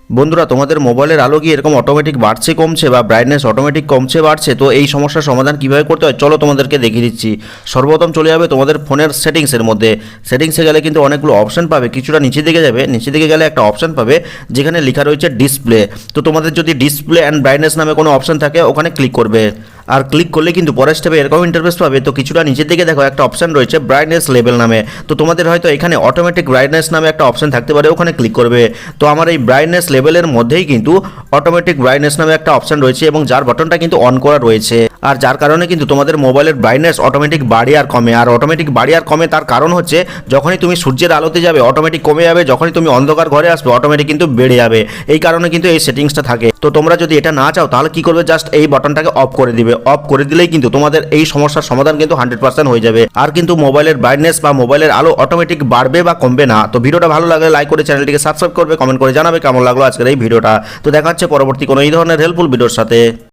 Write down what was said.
বন্ধুরা, তোমাদের মোবাইলের আলো কি এরকম অটোমেটিক বাড়ছে কমছে বা ব্রাইটনেস অটোমেটিক কমছে বাড়ছে, তো এই সমস্যার সমাধান কীভাবে করতে হয় চলো তোমাদেরকে দেখিয়ে দিচ্ছি। সর্বপ্রথম চলে যাবে তোমাদের ফোনের সেটিংসের মধ্যে। সেটিংসে গেলে কিন্তু অনেকগুলো অপশন পাবে, কিছুটা নিচে দিকে যাবে, নিচে দিকে গেলে একটা অপশন পাবে যেখানে লেখা রয়েছে ডিসপ্লে। তো তোমাদের যদি ডিসপ্লে অ্যান্ড ব্রাইটনেস নামে কোনো অপশন থাকে ওখানে ক্লিক করবে। আর ক্লিক করলে কিন্তু পরের স্টেপে এরকম ইন্টারফেস পাবে। তো কিছুটা নিচের দিকে দেখো একটা অপশন রয়েছে ব্রাইটনেস লেভেল নামে। তো তোমাদের হয়তো এখানে অটোমেটিক ব্রাইটনেস নামে একটা অপশন থাকতে পারে, ওখানে ক্লিক করবে। তো আমার এই ব্রাইটনেস লেভেলের মধ্যেই কিন্তু অটোমেটিক ব্রাইটনেস নামে একটা অপশন রয়েছে এবং যার বাটনটা কিন্তু অন করা রয়েছে। আর যার কারণে কিন্তু তোমাদের মোবাইলের ব্রাইটনেস অটোমেটিক বাড়ে আর কমে। আর অটোমেটিক বাড়ে আর কমে তার কারণ হচ্ছে যখনই তুমি সূর্যের আলোতে যাবে অটোমেটিক কমে যাবে, যখনই তুমি অন্ধকার ঘরে আসবে অটোমেটিক কিন্তু বেড়ে যাবে। এই কারণে কিন্তু এই সেটিংসটা থাকে। তো তোমরা যদি এটা না চাও তাহলে কি করবে, জাস্ট এই বাটনটাকে অফ করে দিবে। অফ করে দিলেই কিন্তু তোমাদের এই সমস্যার সমাধান কিন্তু 100% হয়ে যাবে। আর কিন্তু মোবাইলের ব্রাইটনেস বা মোবাইলের আলো অটোমেটিক বাড়বে বা কমবে না। তো ভিডিওটা ভালো লাগলে লাইক করে চ্যানেলটিকে সাবস্ক্রাইব করবে, কমেন্ট করে জানাবে কেমন লাগলো আজকের এই ভিডিওটা। তো দেখা হচ্ছে পরবর্তী কোনো এই ধরনের হেল্পফুল ভিডিওর সাথে।